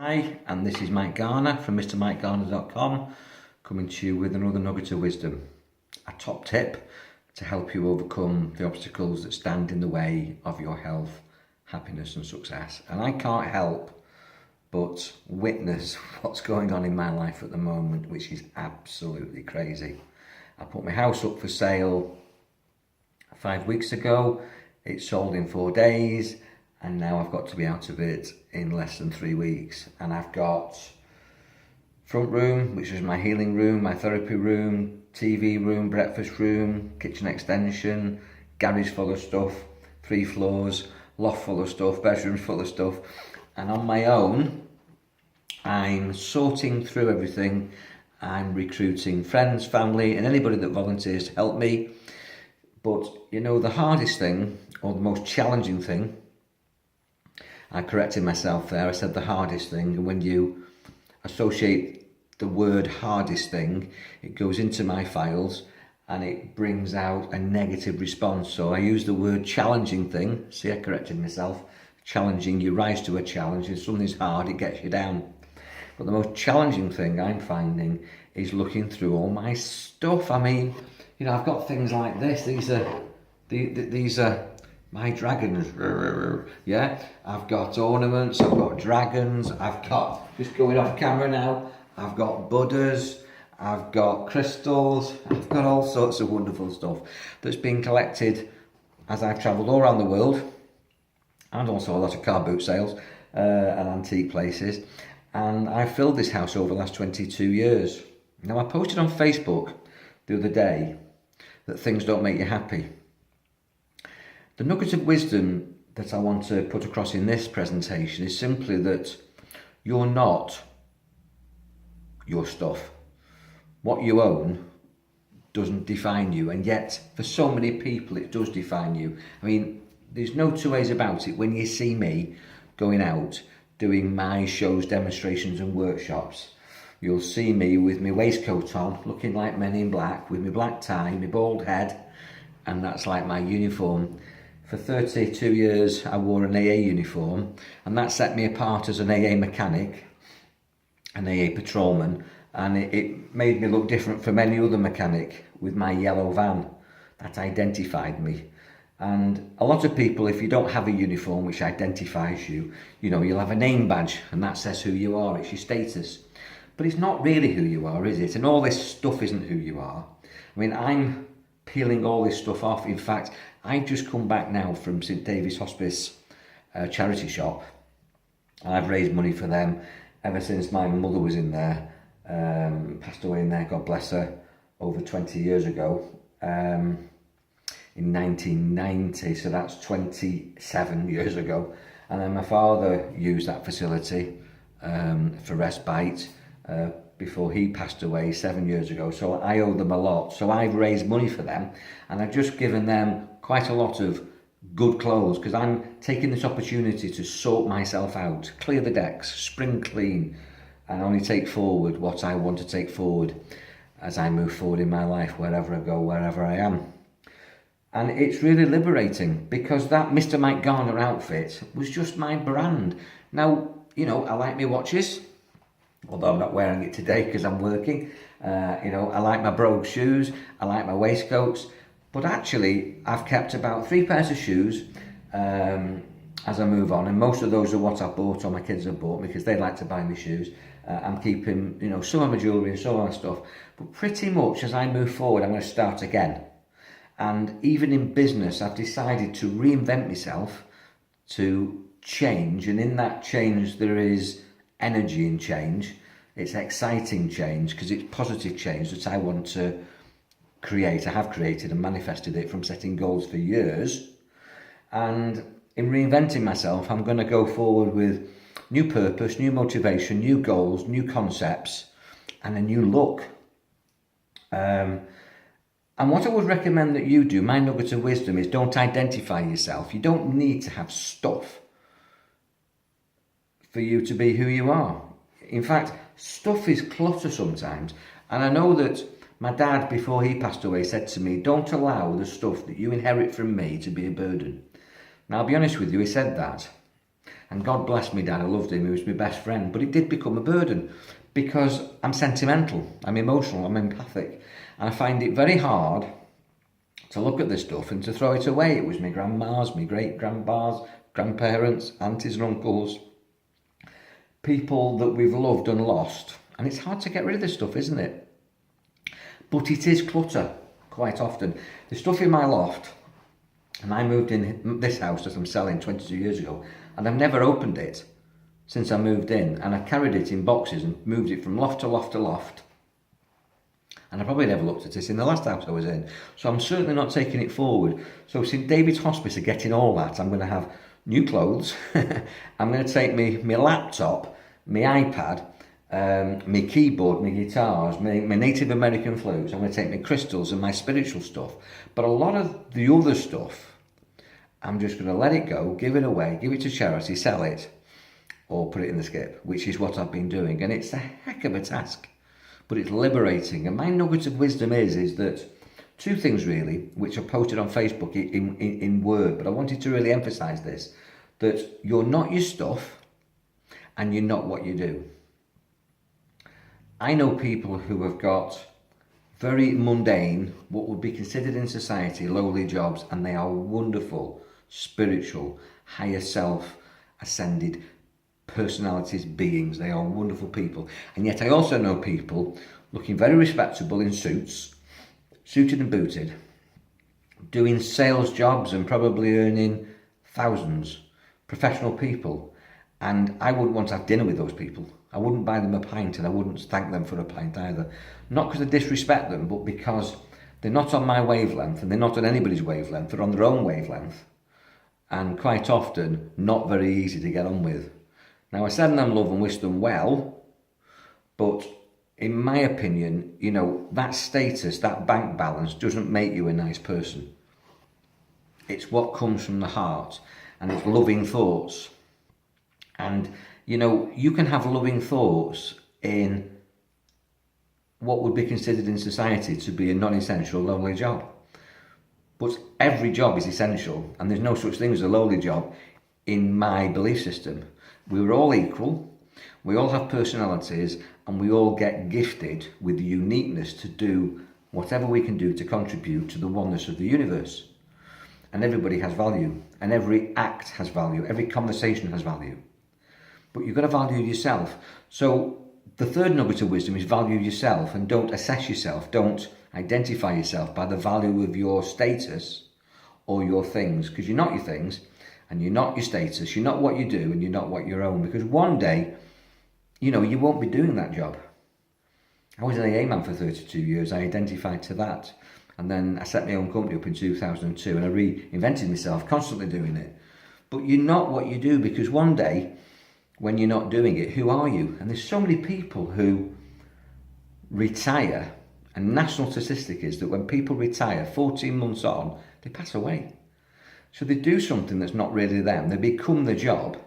Hi, and this is Mike Garner from MrMikeGarner.com, coming to you with another nugget of wisdom. A top tip to help you overcome the obstacles that stand in the way of your health, happiness and success. And I can't help but witness what's going on in my life at the moment, which is absolutely crazy. I put my house up for sale 5 weeks ago. It sold in 4 days. And now I've got to be out of it in less than 3 weeks. And I've got front room, which is my healing room, my therapy room, TV room, breakfast room, kitchen extension, garage full of stuff, 3 floors, loft full of stuff, bedrooms full of stuff. And on my own, I'm sorting through everything. I'm recruiting friends, family, and anybody that volunteers to help me. But you know, the hardest thing, or the most challenging thing, I corrected myself there. I said the hardest thing, and when you associate the word hardest thing, it goes into my files and it brings out a negative response. So I use the word challenging thing. See, I corrected myself. Challenging, you rise to a challenge. If something's hard, it gets you down. But the most challenging thing I'm finding is looking through all my stuff. I mean, you know, I've got things like this. These are my dragons, yeah. I've got ornaments, I've got dragons, I've got, just going off camera now, I've got Buddhas, I've got crystals, I've got all sorts of wonderful stuff that's been collected as I've travelled all around the world, and also a lot of car boot sales and antique places. And I've filled this house over the last 22 years. Now, I posted on Facebook the other day that things don't make you happy. The nugget of wisdom that I want to put across in this presentation is simply that you're not your stuff. What you own doesn't define you, and yet for so many people it does define you. I mean, there's no two ways about it. When you see me going out doing my shows, demonstrations and workshops, you'll see me with my waistcoat on, looking like Men in Black, with my black tie, my bald head, and that's like my uniform. For 32 years I wore an AA uniform, and that set me apart as an AA mechanic, an AA patrolman, and it made me look different from any other mechanic with my yellow van. That identified me. And a lot of people, if you don't have a uniform which identifies you, you know, you'll have a name badge and that says who you are, it's your status. But it's not really who you are, is it? And all this stuff isn't who you are. I mean, I'm peeling all this stuff off. In fact, I've just come back now from St David's Hospice charity shop. I've raised money for them ever since my mother was in there, passed away in there, God bless her, over 20 years ago, in 1990, so that's 27 years ago. And then my father used that facility for respite before he passed away 7 years ago, so I owe them a lot. So I've raised money for them, and I've just given them quite a lot of good clothes, because I'm taking this opportunity to sort myself out, clear the decks, spring clean, and only take forward what I want to take forward as I move forward in my life, wherever I go, wherever I am. And it's really liberating, because that Mr Mike Garner outfit was just my brand. Now, you know, I like my watches, although I'm not wearing it today because I'm working. You know, I like my brogue shoes, I like my waistcoats, but actually I've kept about 3 pairs of shoes as I move on, and most of those are what I bought or my kids have bought because they like to buy me shoes. I'm keeping, you know, some of my jewellery and some of my stuff, but pretty much as I move forward I'm going to start again. And even in business, I've decided to reinvent myself, to change, and in that change there is energy in change. It's exciting change because it's positive change that I want to create. I have created and manifested it from setting goals for years. And in reinventing myself, I'm going to go forward with new purpose, new motivation, new goals, new concepts, and a new look. And what I would recommend that you do, my nugget of wisdom, is don't identify yourself. You don't need to have stuff for you to be who you are. In fact, stuff is clutter sometimes. And I know that my dad, before he passed away, said to me, don't allow the stuff that you inherit from me to be a burden. Now, I'll be honest with you, he said that. And God bless me dad, I loved him, he was my best friend, but it did become a burden because I'm sentimental, I'm emotional, I'm empathic, and I find it very hard to look at this stuff and to throw it away. It was my grandmas, my great-grandpas, grandparents, aunties and uncles, people that we've loved and lost, and it's hard to get rid of this stuff, isn't it? But it is clutter quite often. The stuff in my loft, and I moved in this house that I'm selling 22 years ago, and I've never opened it since I moved in, and I carried it in boxes and moved it from loft to loft to loft. And I probably never looked at it in the last house I was in. So I'm certainly not taking it forward. So since David's Hospice are getting all that, I'm going to have new clothes. I'm going to take my laptop, my iPad, my keyboard, my guitars, my Native American flutes. I'm going to take my crystals and my spiritual stuff. But a lot of the other stuff, I'm just going to let it go, give it away, give it to charity, sell it, or put it in the skip, which is what I've been doing. And it's a heck of a task, but it's liberating. And my nugget of wisdom is that two things really, which are posted on Facebook in Word, but I wanted to really emphasize this, that you're not your stuff and you're not what you do. I know people who have got very mundane, what would be considered in society, lowly jobs, and they are wonderful, spiritual, higher self, ascended personalities, beings. They are wonderful people. And yet I also know people looking very respectable in suits, suited and booted, doing sales jobs and probably earning thousands, professional people. And I wouldn't want to have dinner with those people. I wouldn't buy them a pint, and I wouldn't thank them for a pint either. Not because I disrespect them, but because they're not on my wavelength, and they're not on anybody's wavelength. They're on their own wavelength, and quite often not very easy to get on with. Now, I send them love and wish them well, but in my opinion, you know, that status, that bank balance doesn't make you a nice person. It's what comes from the heart, and it's loving thoughts. And, you know, you can have loving thoughts in what would be considered in society to be a non-essential, lowly job. But every job is essential, and there's no such thing as a lowly job in my belief system. We're all equal, we all have personalities, and we all get gifted with the uniqueness to do whatever we can do to contribute to the oneness of the universe. And everybody has value, and every act has value, every conversation has value. But you've got to value yourself. So the third nugget of wisdom is value yourself, and don't assess yourself. Don't identify yourself by the value of your status or your things, because you're not your things and you're not your status. You're not what you do and you're not what you own, because one day, you know, you won't be doing that job. I was an AA man for 32 years. I identified to that. And then I set my own company up in 2002 and I reinvented myself, constantly doing it. But you're not what you do, because one day, when you're not doing it, who are you? And there's so many people who retire, and national statistic is that when people retire 14 months on, they pass away. So they do something that's not really them. They become the job,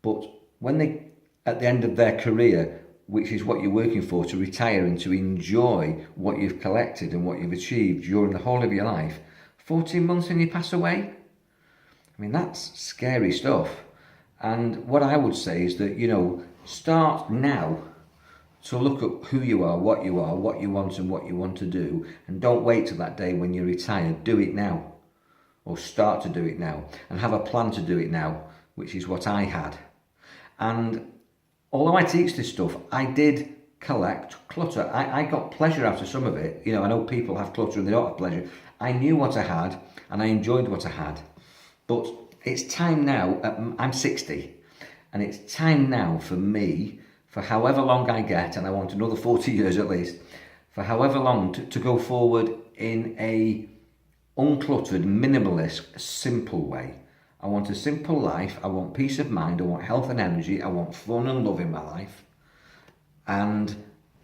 but when they, at the end of their career, which is what you're working for, to retire and to enjoy what you've collected and what you've achieved during the whole of your life, 14 months and you pass away? I mean, that's scary stuff. And what I would say is that, you know, start now to look at who you are, what you want and what you want to do. And don't wait till that day when you're retired. Do it now, or start to do it now, and have a plan to do it now, which is what I had. And although I teach this stuff, I did collect clutter. I got pleasure out of some of it. You know, I know people have clutter and they don't have pleasure. I knew what I had and I enjoyed what I had. But it's time now, I'm 60, and it's time now for me, for however long I get, and I want another 40 years at least, for however long to go forward in a uncluttered, minimalist, simple way. I want a simple life, I want peace of mind, I want health and energy, I want fun and love in my life. And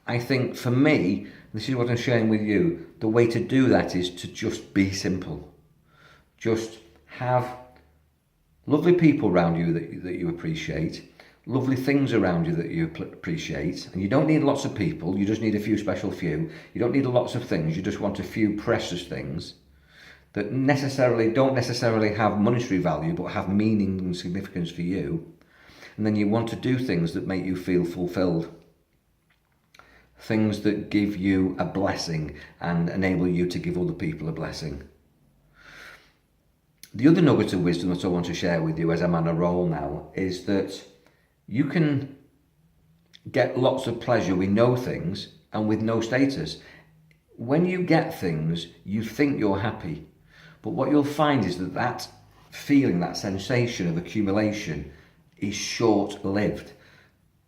I think for me, this is what I'm sharing with you, the way to do that is to just be simple. Just have lovely people around you that you appreciate, lovely things around you that you appreciate, and you don't need lots of people, you just need a few special few. You don't need lots of things, you just want a few precious things that don't necessarily have monetary value but have meaning and significance for you. And then you want to do things that make you feel fulfilled. Things that give you a blessing and enable you to give other people a blessing. The other nugget of wisdom that I want to share with you as I'm on a roll now is that you can get lots of pleasure with no things and with no status. When you get things, you think you're happy. But what you'll find is that feeling, that sensation of accumulation is short-lived.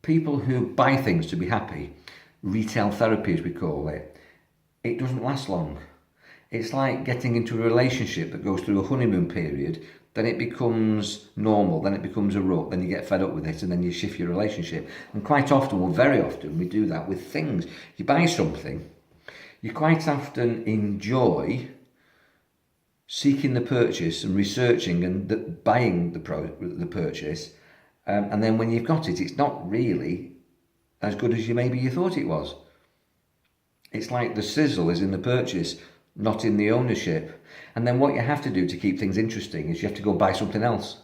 People who buy things to be happy, retail therapy as we call it, it doesn't last long. It's like getting into a relationship that goes through a honeymoon period, then it becomes normal, then it becomes a rut, then you get fed up with it and then you shift your relationship. And quite often, well very often, we do that with things. You buy something, you quite often enjoy seeking the purchase and researching and buying the purchase, and then when you've got it, it's not really as good as maybe you thought it was. It's like the sizzle is in the purchase, not in the ownership. And then what you have to do to keep things interesting is you have to go buy something else.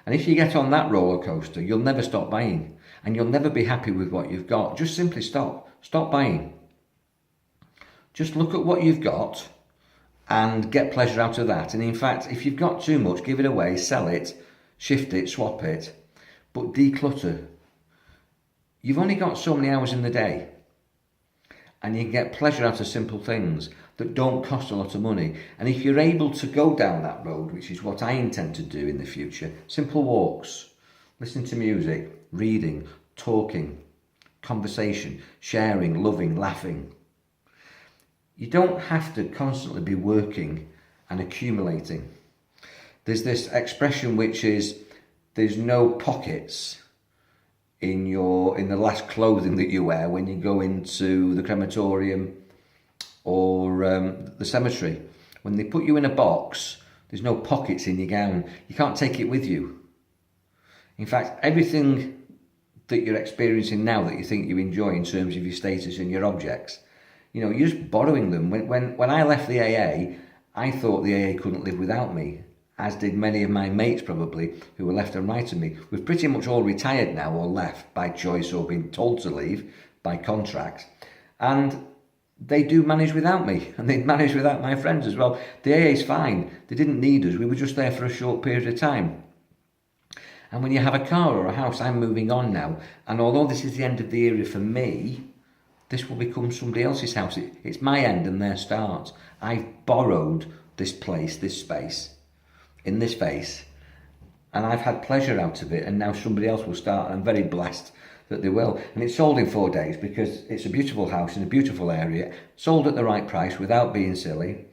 And if you get on that roller coaster, you'll never stop buying, and you'll never be happy with what you've got. Just simply stop buying. Just look at what you've got and get pleasure out of that. And in fact, if you've got too much, give it away, sell it, shift it, swap it, but declutter. You've only got so many hours in the day, and you can get pleasure out of simple things that don't cost a lot of money. And if you're able to go down that road, which is what I intend to do in the future, simple walks, listening to music, reading, talking, conversation, sharing, loving, laughing. You don't have to constantly be working and accumulating. There's this expression which is, there's no pockets in the last clothing that you wear when you go into the crematorium or the cemetery. When they put you in a box, there's no pockets in your gown. You can't take it with you. In fact, everything that you're experiencing now that you think you enjoy in terms of your status and your objects, you're just borrowing them. When I left the AA, I thought the AA couldn't live without me, as did many of my mates probably, who were left and right of me. We've pretty much all retired now, or left by choice or been told to leave by contract. And they do manage without me, and they manage without my friends as well. The AA's fine. They didn't need us. We were just there for a short period of time. And when you have a car or a house, I'm moving on now. And although this is the end of the era for me, this will become somebody else's house. It's my end and their start. I've borrowed this place, this space, in this vase, and I've had pleasure out of it, and now somebody else will start, and I'm very blessed that they will. And it's sold in 4 days because it's a beautiful house in a beautiful area, sold at the right price without being silly,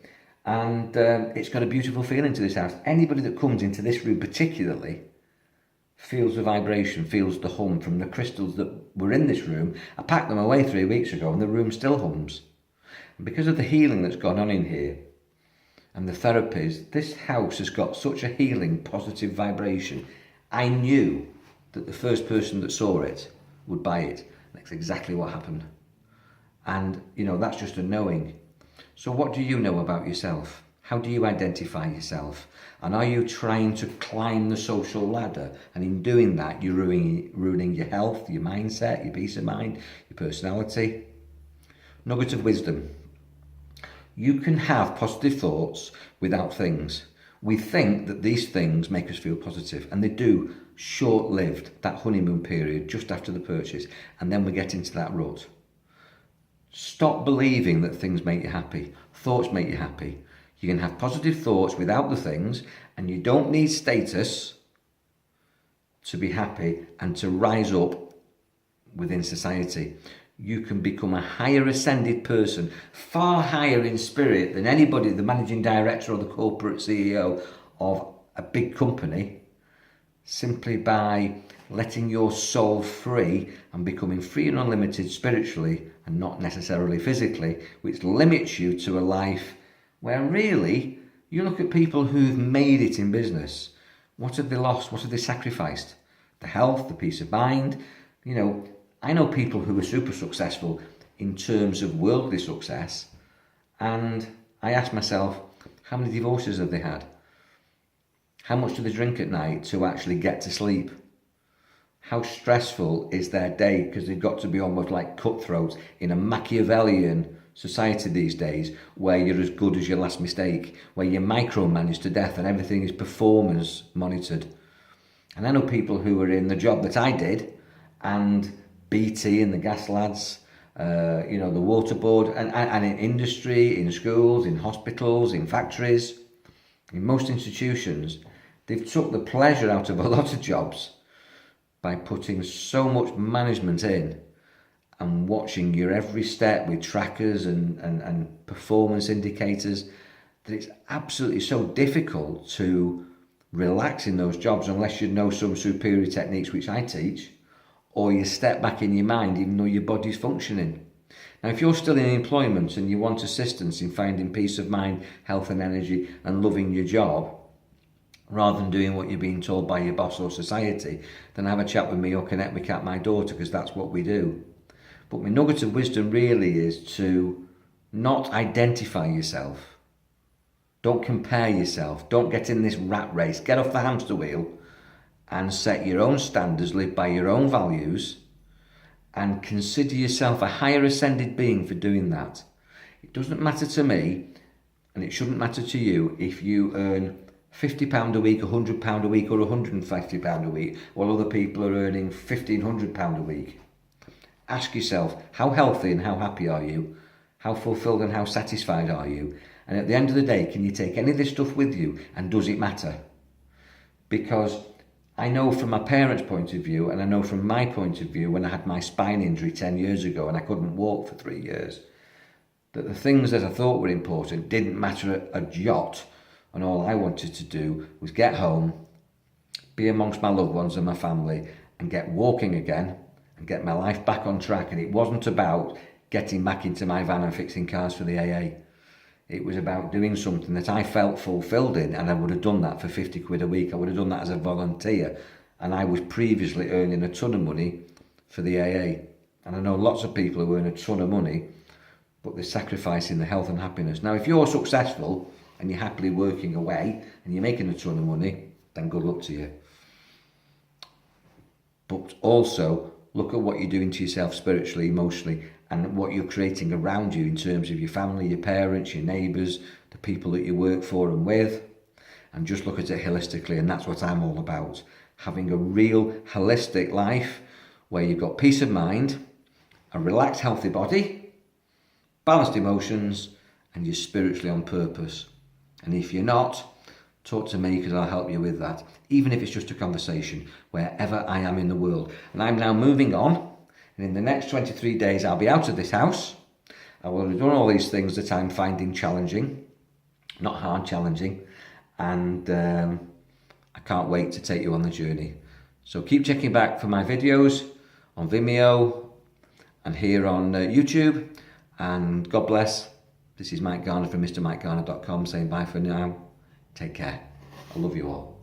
and it's got a beautiful feeling to this house. Anybody that comes into this room particularly feels the vibration, feels the hum from the crystals that were in this room. I packed them away 3 weeks ago and the room still hums. And because of the healing that's gone on in here and the therapies, this house has got such a healing, positive vibration. I knew that the first person that saw it would buy it. That's exactly what happened. And, that's just a knowing. So what do you know about yourself? How do you identify yourself? And are you trying to climb the social ladder? And in doing that, you're ruining your health, your mindset, your peace of mind, your personality. Nugget of wisdom. You can have positive thoughts without things. We think that these things make us feel positive, and they do. Short-lived, that honeymoon period just after the purchase, and then we get into that rut. Stop believing that things make you happy. Thoughts make you happy. You can have positive thoughts without the things, and you don't need status to be happy and to rise up within society. You can become a higher ascended person, far higher in spirit than anybody, the managing director or the corporate CEO of a big company, simply by letting your soul free and becoming free and unlimited spiritually and not necessarily physically, which limits you to a life where really you look at people who've made it in business. What have they lost? What have they sacrificed? The health, the peace of mind. I know people who are super successful in terms of worldly success, and I ask myself, How many divorces have they had? How much do they drink at night to actually get to sleep? How stressful is their day, because they've got to be almost like cutthroats in a Machiavellian society these days, where you're as good as your last mistake, where you're micromanaged to death and everything is performance monitored. And I know people who are in the job that I did, and BT and the gas lads, the water board, and in industry, in schools, in hospitals, in factories, in most institutions, they've took the pleasure out of a lot of jobs by putting so much management in and watching your every step with trackers and performance indicators, that it's absolutely so difficult to relax in those jobs unless you know some superior techniques, which I teach, or you step back in your mind even though your body's functioning. Now, if you're still in employment and you want assistance in finding peace of mind, health and energy and loving your job, rather than doing what you're being told by your boss or society, then have a chat with me or connect with Kat, my daughter, because that's what we do. But my nugget of wisdom really is to not identify yourself. Don't compare yourself. Don't get in this rat race. Get off the hamster wheel and set your own standards, live by your own values, and consider yourself a higher ascended being for doing that. It doesn't matter to me, and it shouldn't matter to you, if you earn £50 a week, £100 a week, or £150 a week, while other people are earning £1,500 a week. Ask yourself, how healthy and how happy are you? How fulfilled and how satisfied are you? And at the end of the day, can you take any of this stuff with you, and does it matter? Because I know from my parents' point of view, and I know from my point of view, when I had my spine injury 10 years ago and I couldn't walk for 3 years, that the things that I thought were important didn't matter a jot, and all I wanted to do was get home, be amongst my loved ones and my family, and get walking again, and get my life back on track. And it wasn't about getting back into my van and fixing cars for the AA. It was about doing something that I felt fulfilled in, and I would have done that for 50 quid a week. I would have done that as a volunteer, and I was previously earning a ton of money for the AA. And I know lots of people who earn a ton of money, but they're sacrificing their health and happiness. Now, if you're successful and you're happily working away and you're making a ton of money, then good luck to you. But also look at what you're doing to yourself spiritually, emotionally, and what you're creating around you in terms of your family, your parents, your neighbours, the people that you work for and with, and just look at it holistically. And that's what I'm all about, having a real holistic life where you've got peace of mind, a relaxed, healthy body, balanced emotions, and you're spiritually on purpose. And if you're not, talk to me, because I'll help you with that, even if it's just a conversation, wherever I am in the world. And I'm now moving on. And in the next 23 days, I'll be out of this house. I will have done all these things that I'm finding challenging, not hard, challenging. And I can't wait to take you on the journey. So keep checking back for my videos on Vimeo and here on YouTube. And God bless. This is Mike Garner from MrMikeGarner.com saying bye for now. Take care. I love you all.